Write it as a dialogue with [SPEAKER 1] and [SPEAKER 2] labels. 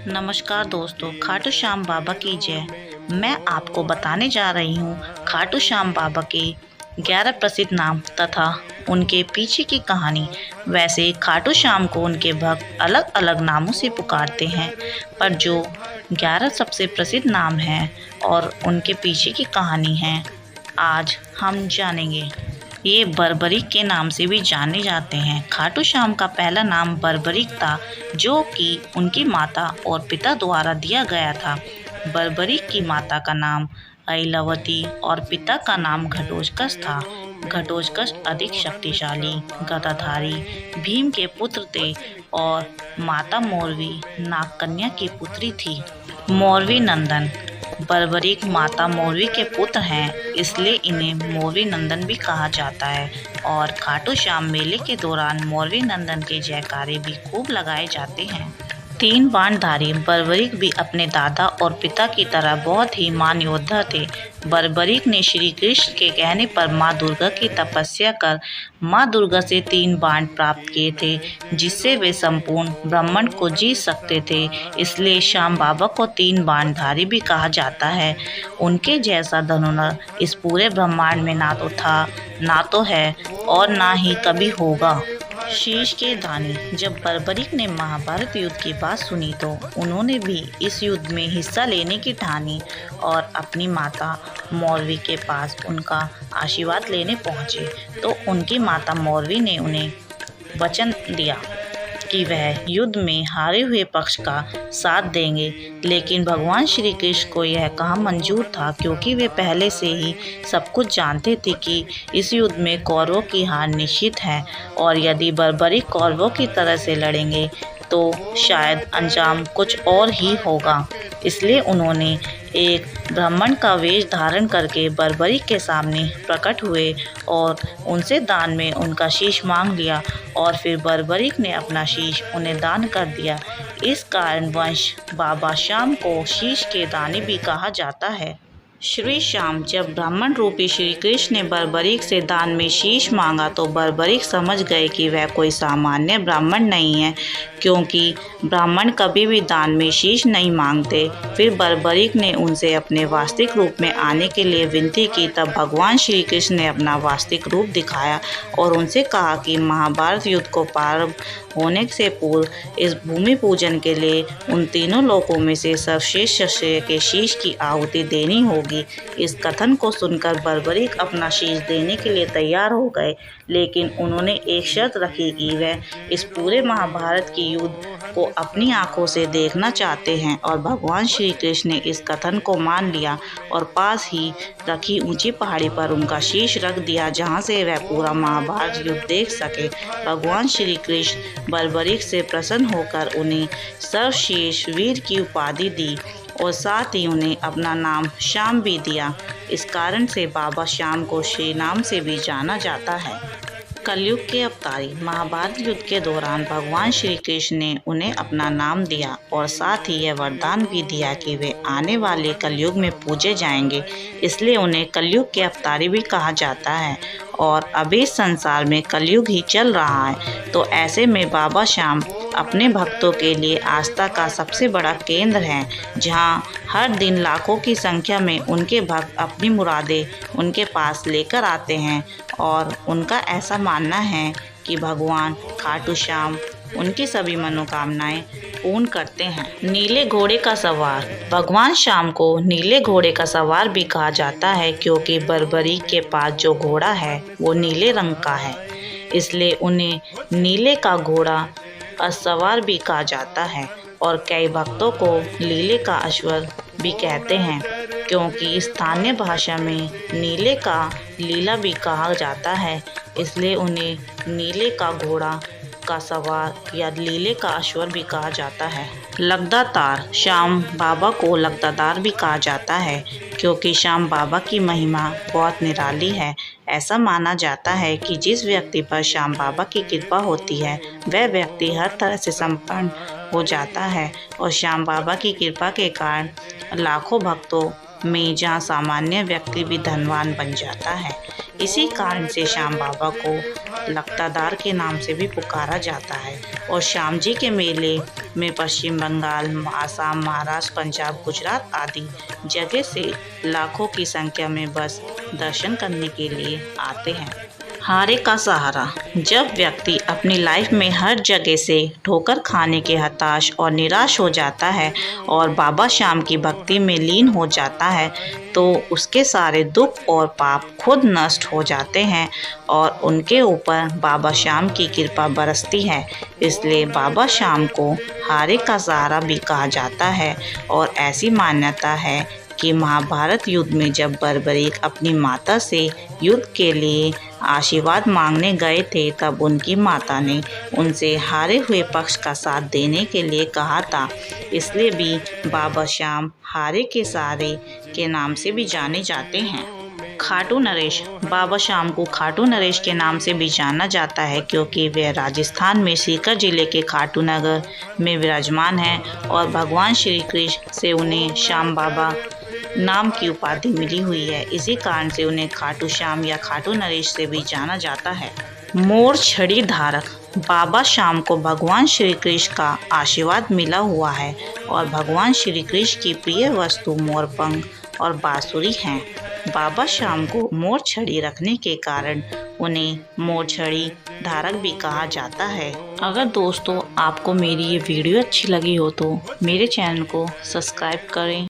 [SPEAKER 1] नमस्कार दोस्तों, खाटू श्याम बाबा की जय। मैं आपको बताने जा रही हूँ खाटू श्याम बाबा के 11 प्रसिद्ध नाम तथा उनके पीछे की कहानी। वैसे खाटू श्याम को उनके भक्त अलग अलग नामों से पुकारते हैं, पर जो 11 सबसे प्रसिद्ध नाम हैं और उनके पीछे की कहानी है, आज हम जानेंगे। ये बर्बरीक के नाम से भी जाने जाते हैं। खाटू श्याम का पहला नाम बर्बरीक था, जो कि उनकी माता और पिता द्वारा दिया गया था। बर्बरीक की माता का नाम अइलवती और पिता का नाम घटोत्कच था। घटोत्कच अधिक शक्तिशाली गदाधारी भीम के पुत्र थे और माता मौरवी नागकन्या की पुत्री थी। मौरवी नंदन बर्बरीक माता मौरवी के पुत्र हैं, इसलिए इन्हें मौरवी नंदन भी कहा जाता है। और खाटू श्याम मेले के दौरान मौरवी नंदन के जयकारे भी खूब लगाए जाते हैं। 3 बाणधारी बर्बरीक भी अपने दादा और पिता की तरह बहुत ही महान योद्धा थे। बर्बरीक ने श्री कृष्ण के कहने पर माँ दुर्गा की तपस्या कर माँ दुर्गा से 3 बाण प्राप्त किए थे, जिससे वे संपूर्ण ब्रह्मांड को जीत सकते थे। इसलिए श्याम बाबा को 3 बाणधारी भी कहा जाता है। उनके जैसा धनुर्धर इस पूरे ब्रह्मांड में ना तो था, ना तो है और ना ही कभी होगा। शीश के दानी जब बर्बरीक ने महाभारत युद्ध की बात सुनी तो उन्होंने भी इस युद्ध में हिस्सा लेने की ठानी और अपनी माता मौरवी के पास उनका आशीर्वाद लेने पहुँचे। तो उनकी माता मौरवी ने उन्हें वचन दिया कि वह युद्ध में हारे हुए पक्ष का साथ देंगे, लेकिन भगवान श्री कृष्ण को यह कहाँ मंजूर था, क्योंकि वे पहले से ही सब कुछ जानते थे कि इस युद्ध में कौरवों की हार निश्चित है और यदि बर्बरीक कौरवों की तरह से लड़ेंगे तो शायद अंजाम कुछ और ही होगा। इसलिए उन्होंने एक ब्राह्मण का वेश धारण करके बर्बरीक के सामने प्रकट हुए और उनसे दान में उनका शीश मांग लिया और फिर बर्बरीक ने अपना शीश उन्हें दान कर दिया। इस कारणवश बाबा श्याम को शीश के दानी भी कहा जाता है। श्री श्याम जब ब्राह्मण रूपी श्री कृष्ण ने बर्बरीक से दान में शीश मांगा तो बर्बरीक समझ गए कि वह कोई सामान्य ब्राह्मण नहीं है, क्योंकि ब्राह्मण कभी भी दान में शीश नहीं मांगते। फिर बर्बरीक ने उनसे अपने वास्तविक रूप में आने के लिए विनती की। तब भगवान श्री कृष्ण ने अपना वास्तविक रूप दिखाया और उनसे कहा कि महाभारत युद्ध को प्रारंभ होने से पूर्व इस भूमि पूजन के लिए उन तीनों लोकों में से सर्वश्रेष्ठ क्षत्रिय के शीश की आहुति देनी होगी। इस कथन को सुनकर बर्बरीक अपना शीश देने के लिए तैयार हो गए, लेकिन उन्होंने एक शर्त रखी कि वह इस पूरे महाभारत की युद्ध को अपनी आंखों से देखना चाहते हैं। और भगवान श्री कृष्ण ने इस कथन को मान लिया और पास ही रखी ऊंची पहाड़ी पर उनका शीश रख दिया, जहां से वह पूरा महाभारत युद्ध देख सके। भगवान श्री कृष्ण बर्बरीक से प्रसन्न होकर उन्हें सर्वश्रेष्ठ वीर की उपाधि दी और साथ ही उन्हें अपना नाम श्याम भी दिया। इस कारण से बाबा श्याम को श्री नाम से भी जाना जाता है। कलयुग के अवतारी महाभारत युद्ध के दौरान भगवान श्री कृष्ण ने उन्हें अपना नाम दिया और साथ ही यह वरदान भी दिया कि वे आने वाले कलयुग में पूजे जाएंगे, इसलिए उन्हें कलयुग के अवतारी भी कहा जाता है। और अभी संसार में कलयुग ही चल रहा है, तो ऐसे में बाबा श्याम अपने भक्तों के लिए आस्था का सबसे बड़ा केंद्र है, जहां हर दिन लाखों की संख्या में उनके भक्त अपनी मुरादें उनके पास लेकर आते हैं। और उनका ऐसा मानना है कि भगवान खाटू श्याम उनकी सभी मनोकामनाएं पूर्ण करते हैं। नीले घोड़े का सवार भगवान श्याम को नीले घोड़े का सवार भी कहा जाता है, क्योंकि बर्बरीक के पास जो घोड़ा है वो नीले रंग का है, इसलिए उन्हें नीले का घोड़ा सवार भी कहा जाता है। और कई भक्तों को नीले का अश्वर भी कहते हैं, क्योंकि स्थानीय भाषा में नीले का लीला भी कहा जाता है, इसलिए उन्हें नीले का घोड़ा का सवार या लीले का अश्वर भी कहा जाता है। लगदातार श्याम बाबा को लगदातार भी कहा जाता है, क्योंकि श्याम बाबा की महिमा बहुत निराली है। ऐसा माना जाता है कि जिस व्यक्ति पर श्याम बाबा की कृपा होती है वह व्यक्ति हर तरह से संपन्न हो जाता है और श्याम बाबा की कृपा के कारण लाखों भक्तों में जहाँ सामान्य व्यक्ति भी धनवान बन जाता है। इसी कारण से श्याम बाबा को लखतादार के नाम से भी पुकारा जाता है। और श्याम जी के मेले में पश्चिम बंगाल, आसाम, महाराष्ट्र, पंजाब, गुजरात आदि जगह से लाखों की संख्या में बस दर्शन करने के लिए आते हैं। हारे का सहारा। जब व्यक्ति अपनी लाइफ में हर जगह से ठोकर खाने के हताश और निराश हो जाता है और बाबा श्याम की भक्ति में लीन हो जाता है तो उसके सारे दुख और पाप खुद नष्ट हो जाते हैं और उनके ऊपर बाबा श्याम की कृपा बरसती है। इसलिए बाबा श्याम को हारे का सहारा भी कहा जाता है। और ऐसी मान्यता है कि महाभारत युद्ध में जब बर्बरीक अपनी माता से युद्ध के लिए आशीर्वाद मांगने गए थे तब उनकी माता ने उनसे हारे हुए पक्ष का साथ देने के लिए कहा था। इसलिए भी बाबा श्याम हारे के सहारे के नाम से भी जाने जाते हैं। खाटू नरेश। बाबा श्याम को खाटू नरेश के नाम से भी जाना जाता है क्योंकि वे राजस्थान में सीकर जिले के खाटू नगर में विराजमान हैं और भगवान श्री कृष्ण से उन्हें श्याम बाबा नाम की उपाधि मिली हुई है। इसी कारण से उन्हें खाटू श्याम या खाटू नरेश से भी जाना जाता है। मोर छड़ी धारक। बाबा श्याम को भगवान श्री कृष्ण का आशीर्वाद मिला हुआ है और भगवान श्री कृष्ण की प्रिय वस्तु मोरपंख और बांसुरी हैं। बाबा श्याम को मोर छड़ी रखने के कारण उन्हें मोर छड़ी धारक भी कहा जाता है। अगर दोस्तों आपको मेरी ये वीडियो अच्छी लगी हो तो मेरे चैनल को सब्सक्राइब करें।